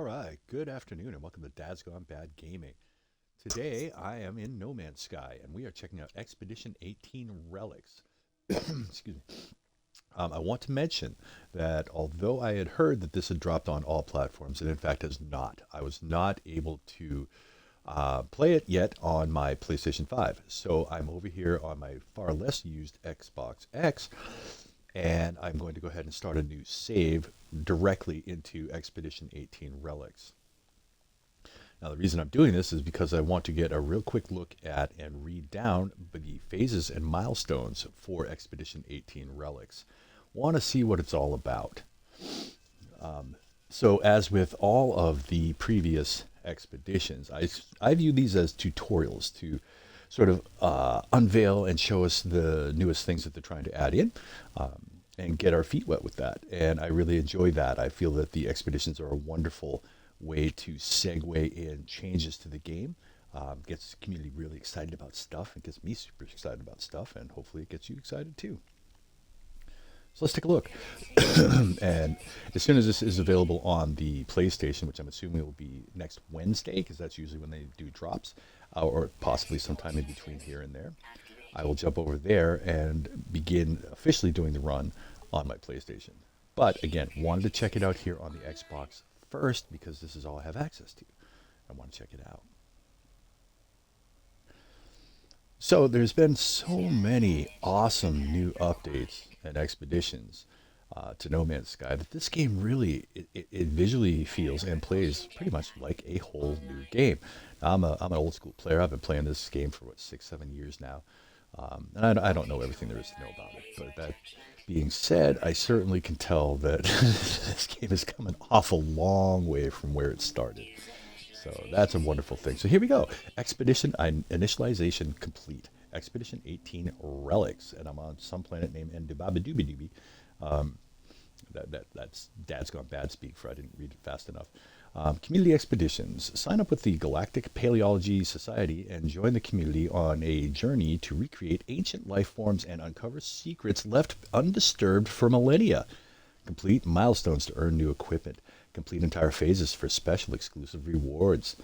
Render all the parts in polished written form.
All right, good afternoon and welcome to DadsGoneBad Gaming. Today I am in No Man's Sky and we are checking out Expedition 18 Relics. Excuse me. I want to mention that although I had heard that this had dropped on all platforms, it in fact has not. I was not able to play it yet on my PlayStation 5. So I'm over here on my far less used Xbox X and I'm going to go ahead and start a new save directly into Expedition 18 Relics. Now, the reason I'm doing this is because I want to get a real quick look at and read down the phases and milestones for Expedition 18 Relics. Want to see what it's all about. So, as with all of the previous expeditions, I view these as tutorials to sort of unveil and show us the newest things that they're trying to add in and get our feet wet with that. And I really enjoy that. I feel that the expeditions are a wonderful way to segue in changes to the game. Gets the community really excited about stuff. It gets me super excited about stuff, and hopefully it gets you excited too. So let's take a look. And as soon as this is available on the PlayStation, which I'm assuming will be next Wednesday, because that's usually when they do drops, or possibly sometime in between here and there, I will jump over there and begin officially doing the run on my PlayStation. But again, wanted to check it out here on the Xbox first because this is all I have access to. I want to check it out. So there's been so many awesome new updates and expeditions to No Man's Sky that this game really it visually feels and plays pretty much like a whole new game. Now, I'm an old school player. I've been playing this game for what 6-7 years now, and I don't know everything there is to know about it. But that being said, I certainly can tell that this game has come an awful long way from where it started. So that's a wonderful thing. So here we go. Expedition initialization complete. Expedition 18 Relics. And I'm on some planet named Ndubabadoobidooby. That's Dad's Gone Bad speak for I didn't read it fast enough. Community expeditions. Sign up with the Galactic Paleology Society and join the community on a journey to recreate ancient life forms and uncover secrets left undisturbed for millennia. Complete milestones to earn new equipment. Complete entire phases for special exclusive rewards.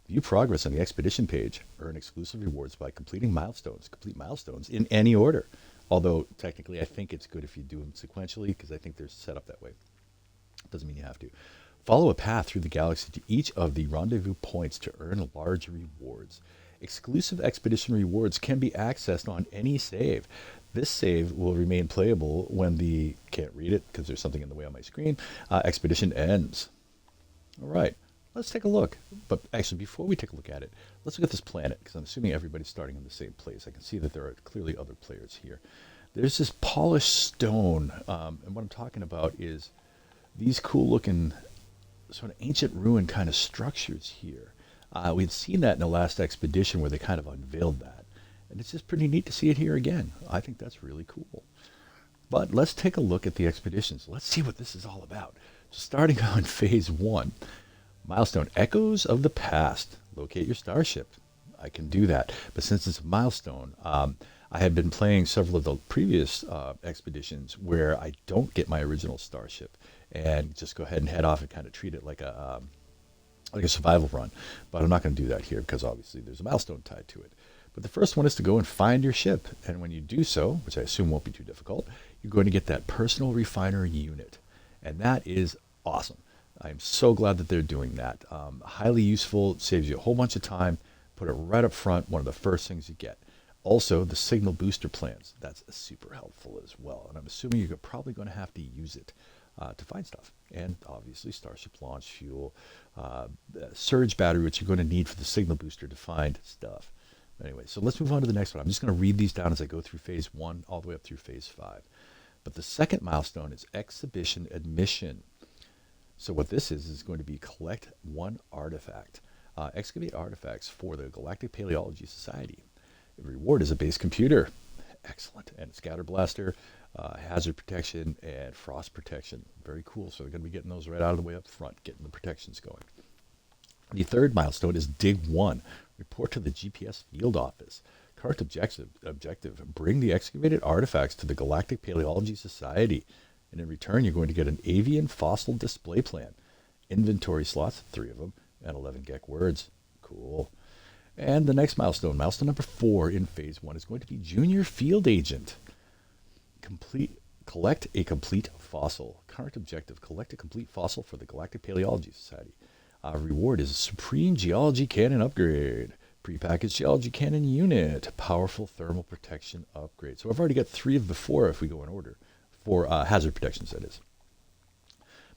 View progress on the expedition page. Earn exclusive rewards by completing milestones. Complete milestones in any order. Although, technically, I think it's good if you do them sequentially because I think they're set up that way. Doesn't mean you have to. Follow a path through the galaxy to each of the rendezvous points to earn large rewards. Exclusive expedition rewards can be accessed on any save. This save will remain playable when the, can't read it because there's something in the way on my screen, expedition ends. All right, let's take a look. But actually, before we take a look at it, let's look at this planet because I'm assuming everybody's starting in the same place. I can see that there are clearly other players here. There's this polished stone, and what I'm talking about is these cool looking sort of ancient ruin kind of structures here. We'd seen that in the last expedition where they kind of unveiled that. And it's just pretty neat to see it here again. I think that's really cool. But let's take a look at the expeditions. Let's see what this is all about. So starting on phase 1, milestone Echoes of the Past. Locate your starship. I can do that. But since it's a milestone, I had been playing several of the previous expeditions where I don't get my original starship and just go ahead and head off and kind of treat it like a survival run. But I'm not going to do that here because obviously there's a milestone tied to it. But the first one is to go and find your ship. And when you do so, which I assume won't be too difficult, you're going to get that personal refiner unit. And that is awesome. I'm so glad that they're doing that. Highly useful. It saves you a whole bunch of time. Put it right up front. One of the first things you get. Also, the signal booster plans. That's super helpful as well. And I'm assuming you're probably going to have to use it to find stuff. And obviously, starship launch fuel, surge battery, which you're going to need for the signal booster to find stuff. Anyway, so let's move on to the next one. I'm just going to read these down as I go through phase 1 all the way up through phase 5. But the second milestone is exhibition admission. So what this is going to be collect one artifact. Excavate artifacts for the Galactic Paleology Society. The reward is a base computer. Excellent. And scatter blaster, hazard protection, and frost protection. Very cool. So they're going to be getting those right out of the way up front, getting the protections going. The third milestone is Dig 1. Report to the GPS field office. Current objective, bring the excavated artifacts to the Galactic Paleology Society. And in return, you're going to get an avian fossil display plan. inventory slots, 3 of them, and 11 GEC words. Cool. And the next milestone, milestone number 4 in phase 1, is going to be Junior Field Agent. Collect a complete fossil. Current objective, collect a complete fossil for the Galactic Paleology Society. Reward is a Supreme Geology Cannon upgrade. Prepackaged Geology Cannon unit. Powerful thermal protection upgrade. So I've already got 3 of the 4 if we go in order. 4 hazard protections, that is.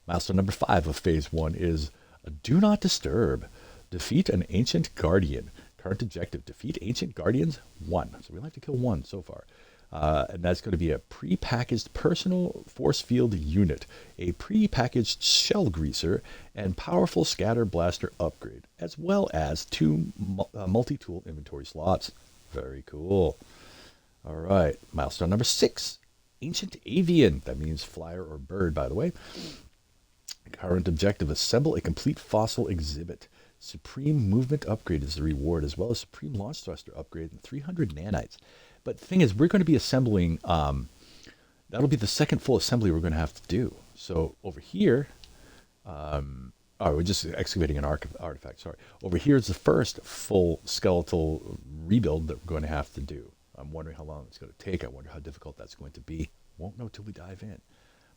Milestone number 5 of phase 1 is Do Not Disturb. Defeat an Ancient Guardian. Current objective, defeat Ancient Guardians 1. So we only have to kill 1 so far. And that's going to be a pre-packaged personal force field unit, a pre-packaged shell greaser, and powerful scatter blaster upgrade, as well as 2 multi-tool inventory slots. Very cool. All right, milestone number 6, Ancient Avian. That means flyer or bird, by the way. Current objective, assemble a complete fossil exhibit. Supreme movement upgrade is the reward, as well as Supreme launch thruster upgrade and 300 nanites. But the thing is, we're going to be assembling, that'll be the second full assembly we're going to have to do. So over here, we're just excavating an artifact, sorry. Over here is the first full skeletal rebuild that we're going to have to do. I'm wondering how long it's going to take. I wonder how difficult that's going to be. Won't know till we dive in.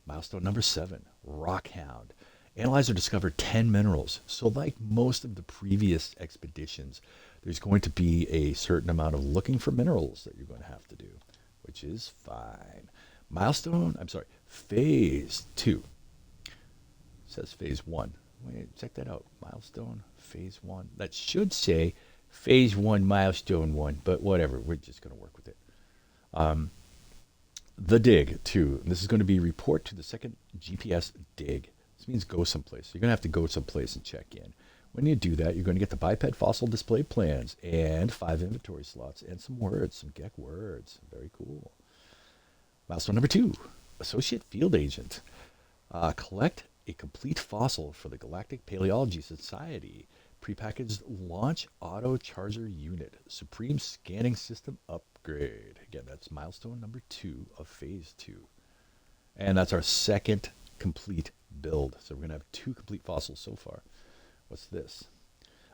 Milestone number 7, Rockhound. Analyzer discovered 10 minerals. So like most of the previous expeditions, there's going to be a certain amount of looking for minerals that you're going to have to do, which is fine. Phase 2. It says phase 1. Wait, check that out. Milestone, phase 1. That should say phase 1, milestone 1, but whatever. We're just going to work with it. The dig 2. This is going to be report to the second GPS dig. This means go someplace. You're going to have to go someplace and check in. When you do that, you're going to get the biped fossil display plans and 5 inventory slots and some words, some GEC words. Very cool. Milestone number 2, Associate Field Agent. Collect a complete fossil for the Galactic Paleology Society. Prepackaged launch auto charger unit. Supreme scanning system upgrade. Again, that's milestone number 2 of phase 2. And that's our second complete build. So we're going to have 2 complete fossils so far. What's this?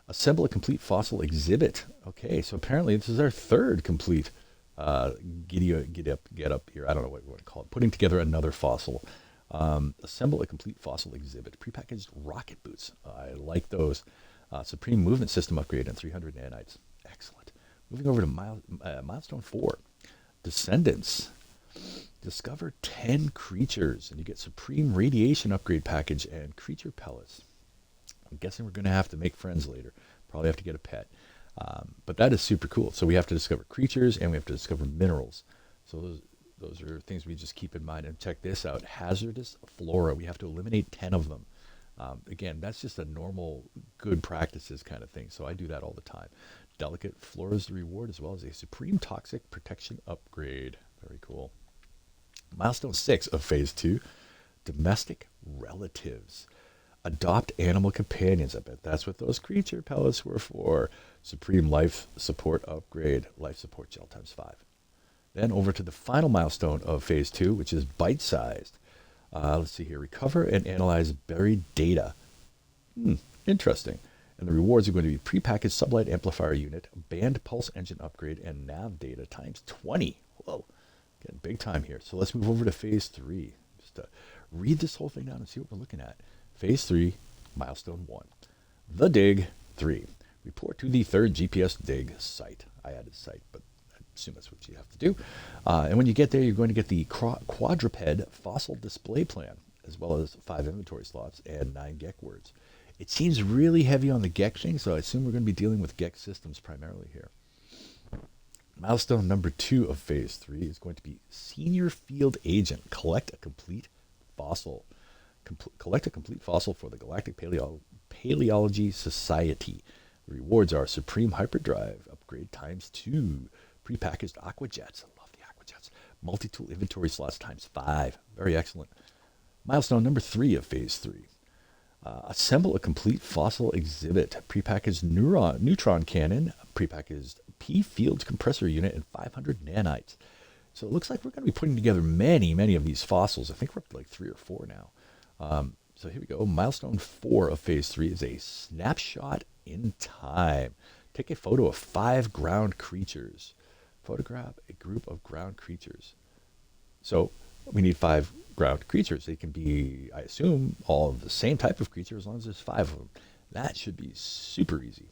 Assemble a complete fossil exhibit. Okay, so apparently this is our 3rd complete get up here. I don't know what we want to call it. Putting together another fossil. Assemble a complete fossil exhibit. Prepackaged rocket boots. I like those. Supreme movement system upgrade and 300 nanites. Excellent. Moving over to milestone 4. Descendants. Discover 10 creatures, and you get Supreme Radiation Upgrade Package and Creature Pellets. I'm guessing we're going to have to make friends later. Probably have to get a pet. But that is super cool. So we have to discover creatures, and we have to discover minerals. So those are things we just keep in mind. And check this out. Hazardous flora. We have to eliminate 10 of them. Again, that's just a normal good practices kind of thing. So I do that all the time. Delicate flora is the reward, as well as a Supreme Toxic Protection Upgrade. Very cool. Milestone 6 of phase 2, Domestic Relatives. Adopt animal companions. I bet that's what those creature pellets were for. Supreme life support upgrade. Life support gel times 5. Then over to the final milestone of phase 2, which is bite-sized. Let's see here. Recover and analyze buried data. Interesting. And the rewards are going to be prepackaged sublight amplifier unit, band pulse engine upgrade, and nav data times 20. Whoa. Getting big time here. So let's move over to phase 3. Just read this whole thing down and see what we're looking at. Phase 3, milestone 1. The dig 3. Report to the 3rd GPS dig site. I added site, but I assume that's what you have to do. And when you get there, you're going to get the quadruped fossil display plan, as well as 5 inventory slots and 9 GEC words. It seems really heavy on the GEC thing, so I assume we're going to be dealing with GEC systems primarily here. Milestone number 2 of phase 3 is going to be Senior Field Agent. Collect a complete fossil. Collect a complete fossil for the Galactic Paleology Society. The rewards are Supreme Hyperdrive upgrade times 2. Prepackaged aquajets. I love the aquajets. Multi-tool inventory slots times 5. Very excellent. Milestone number 3 of phase 3. Assemble a complete fossil exhibit. Prepackaged neutron cannon. Prepackaged P-field compressor unit and 500 nanites. So it looks like we're going to be putting together many of these fossils. I think we're up to like 3 or 4 now. So here we go. Milestone 4 of Phase 3 is a snapshot in time. Take a photo of 5 ground creatures. Photograph a group of ground creatures. So we need 5 ground creatures. They can be, I assume, all of the same type of creature as long as there's 5 of them. That should be super easy.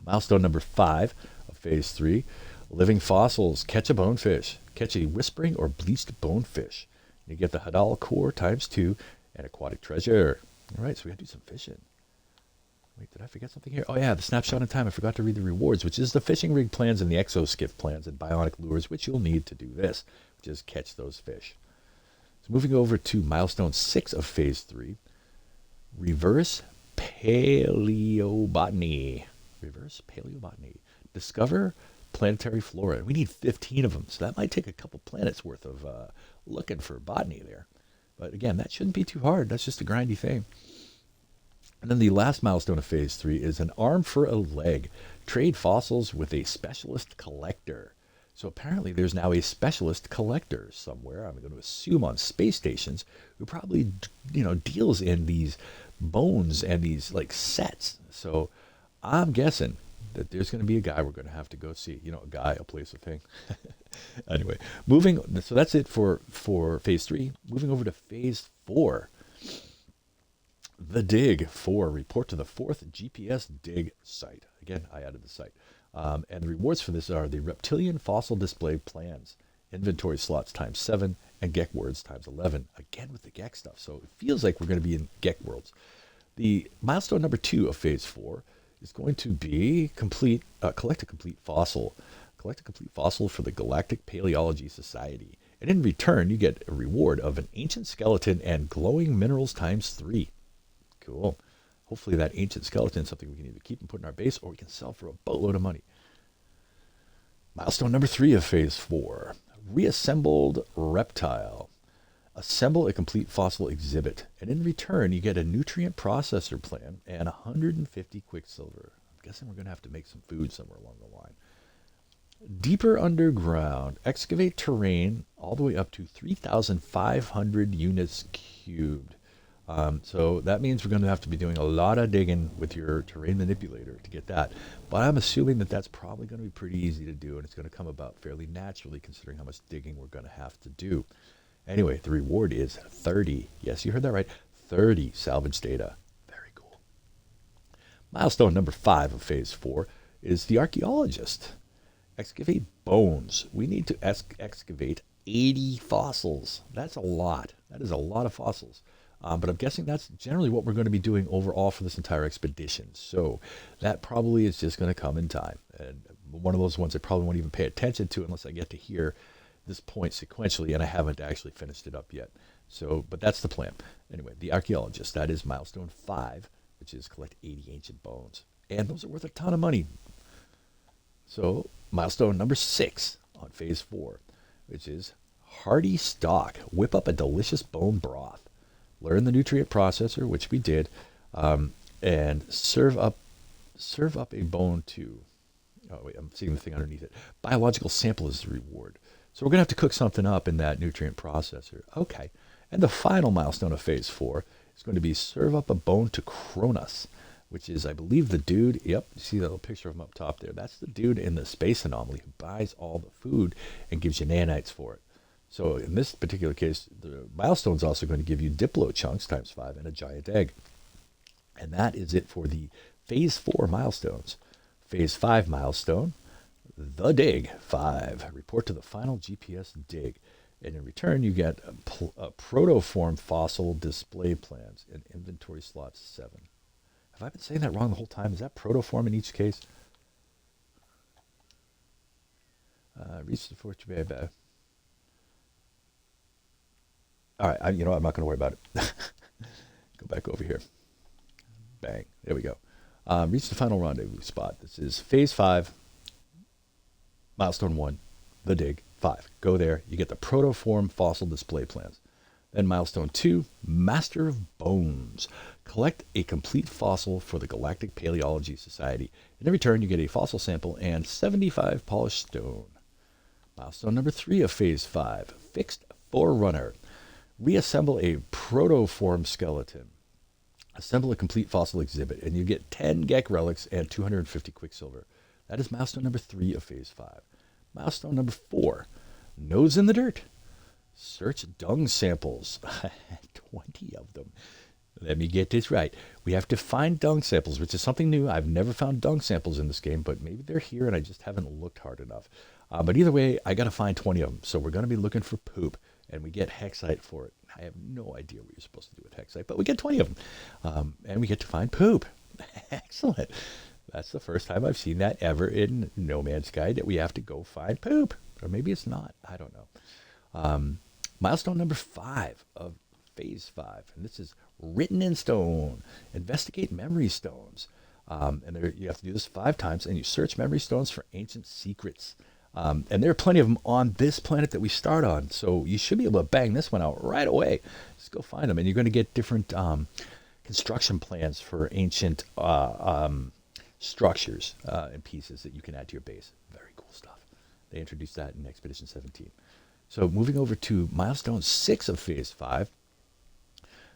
Milestone number 5 of Phase 3, living fossils. Catch a bonefish. Catch a whispering or bleached bonefish. You get the Hadal core ×2 and aquatic treasure. All right, so we got to do some fishing. Wait, did I forget something here? Oh yeah, the snapshot in time. I forgot to read the rewards, which is the fishing rig plans and the exoskiff plans and bionic lures, which you'll need to do this, which is catch those fish. So moving over to milestone 6 of Phase 3, reverse paleobotany. Reverse paleobotany. Discover planetary flora. We need 15 of them, so that might take a couple planets worth of looking for botany there. But again, that shouldn't be too hard. That's just a grindy thing. And then the last milestone of Phase 3 is an arm for a leg. Trade fossils with a specialist collector. So apparently there's now a specialist collector somewhere, I'm going to assume on space stations, who probably, deals in these bones and these like sets. So I'm guessing that there's going to be a guy we're going to have to go see. A guy, a place, a thing. Anyway, so that's it for Phase 3. Moving over to Phase 4. The Dig 4. Report to the 4th GPS dig site. Again, I added the site. And the rewards for this are the Reptilian Fossil Display Plans, inventory slots ×7, and Gek words ×11. Again with the Gek stuff. So it feels like we're going to be in Gek worlds. The milestone number 2 of Phase 4 is going to be collect a complete fossil. Collect a complete fossil for the Galactic Paleology Society. And in return, you get a reward of an ancient skeleton and glowing minerals ×3. Cool. Hopefully that ancient skeleton is something we can either keep and put in our base or we can sell for a boatload of money. Milestone number 3 of Phase 4. Reassembled reptile. Assemble a complete fossil exhibit. And in return, you get a nutrient processor plan and 150 quicksilver. I'm guessing we're going to have to make some food somewhere along the line. Deeper underground. Excavate terrain all the way up to 3,500 units cubed. So that means we're going to have to be doing a lot of digging with your terrain manipulator to get that. But I'm assuming that that's probably going to be pretty easy to do, and it's going to come about fairly naturally considering how much digging we're going to have to do. Anyway, the reward is 30. Yes, you heard that right. 30 salvage data. Very cool. Milestone number 5 of Phase 4 is the archaeologist. Excavate bones. We need to excavate 80 fossils. That's a lot. That is a lot of fossils. But I'm guessing that's generally what we're going to be doing overall for this entire expedition. So that probably is just going to come in time. And one of those ones I probably won't even pay attention to unless I get to hear this point sequentially, and I haven't actually finished it up yet. So, but that's the plan. Anyway, the archaeologist, that is milestone 5, which is collect 80 ancient bones. And those are worth a ton of money. So milestone number 6 on Phase 4, which is hearty stock. Whip up a delicious bone broth. Learn the nutrient processor, which we did, and serve up a bone to. Oh wait, I'm seeing the thing underneath it. Biological sample is the reward. So we're gonna have to cook something up in that nutrient processor. Okay, and the final milestone of Phase 4 is going to be serve up a bone to Cronus, which is, I believe, the dude. Yep, you see that little picture of him up top there. That's the dude in the space anomaly who buys all the food and gives you nanites for it. So in this particular case, the milestone is also going to give you Diplo chunks ×5 and a giant egg. And that is it for the Phase 4 milestones. Phase 5 milestone, the Dig 5. Report to the final GPS dig. And in return, you get a protoform fossil display plans and inventory slots 7. Have I been saying that wrong the whole time? Is that protoform in each case? Reach the fortune. All right, I'm not going to worry about it. Go back over here. Bang. There we go. Reach the final rendezvous spot. This is Phase 5, Milestone 1, the Dig 5. Go there. You get the protoform fossil display plans. Then Milestone 2, Master of Bones. Collect a complete fossil for the Galactic Paleology Society. And in return, you get a fossil sample and 75 polished stone. Milestone number 3 of Phase 5, Fixed Forerunner. Reassemble a protoform skeleton. Assemble a complete fossil exhibit, and you get 10 Gek relics and 250 Quicksilver. That is milestone number 3 of Phase 5. Milestone number 4, Nose in the Dirt. Search dung samples. 20 of them. Let me get this right. We have to find dung samples, which is something new. I've never found dung samples in this game, but maybe they're here and I just haven't looked hard enough. But either way, I got to find 20 of them. So we're going to be looking for poop, and we get hexite for it. I have no idea what you're supposed to do with hexite, but we get 20 of them. And we get to find poop. Excellent. That's the first time I've seen that ever in No Man's Sky, that we have to go find poop. Or maybe it's not. I don't know. Milestone number 5 of Phase 5. And this is Written in Stone. Investigate memory stones. And you have to do this 5 times, and you search memory stones for ancient secrets. And there are plenty of them on this planet that we start on, so you should be able to bang this one out right away. Just go find them, and you're going to get different construction plans for ancient structures and pieces that you can add to your base. Very cool stuff. They introduced that in Expedition 17. So moving over to milestone 6 of Phase 5,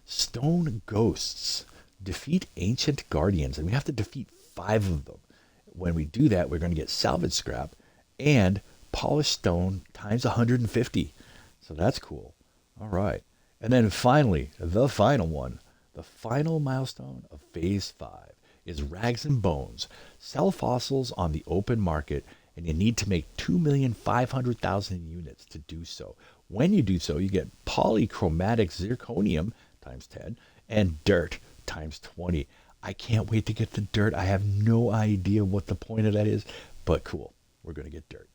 Stone Ghosts. Defeat ancient guardians, and we have to defeat 5 of them. When we do that, we're going to get salvage scrap and polished stone times 150. So that's cool. All right. And then finally, the final one, the final milestone of Phase 5 is Rags and Bones. Sell fossils on the open market, and you need to make 2,500,000 units to do so. When you do so, you get polychromatic zirconium times 10 and dirt times 20. I can't wait to get the dirt. I have no idea what the point of that is, but cool. We're going to get dirt.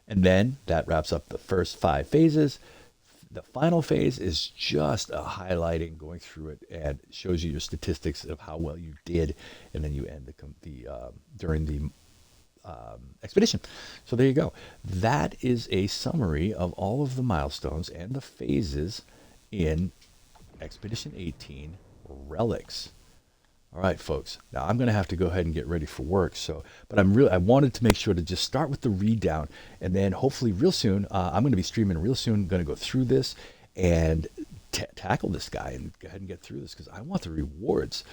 And then that wraps up the first 5 phases. The final phase is just a highlighting, going through it, and shows you your statistics of how well you did, and then you end during the expedition. So there you go. That is a summary of all of the milestones and the phases in Expedition 18 Relics. All right, folks. Now I'm going to have to go ahead and get ready for work. But I wanted to make sure to just start with the read down, and then hopefully real soon, I'm going to be streaming real soon. Going to go through this and tackle this guy and go ahead and get through this, because I want the rewards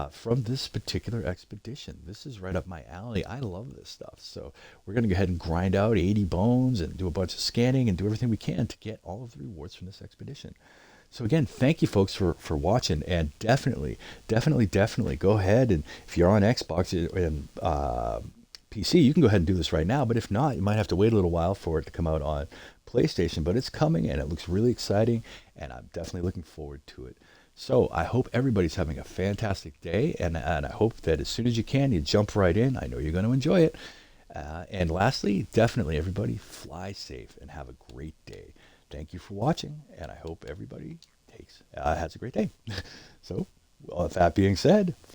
from this particular expedition. This is right up my alley. I love this stuff. So we're going to go ahead and grind out 80 bones and do a bunch of scanning and do everything we can to get all of the rewards from this expedition. So again, thank you folks for watching, and definitely go ahead, and if you're on Xbox and PC, you can go ahead and do this right now, but if not, you might have to wait a little while for it to come out on PlayStation, but it's coming and it looks really exciting, and I'm definitely looking forward to it. So I hope everybody's having a fantastic day, and I hope that as soon as you can, you jump right in. I know you're going to enjoy it. And lastly, definitely everybody fly safe and have a great day. Thank you for watching, and I hope everybody has a great day. So, with that being said,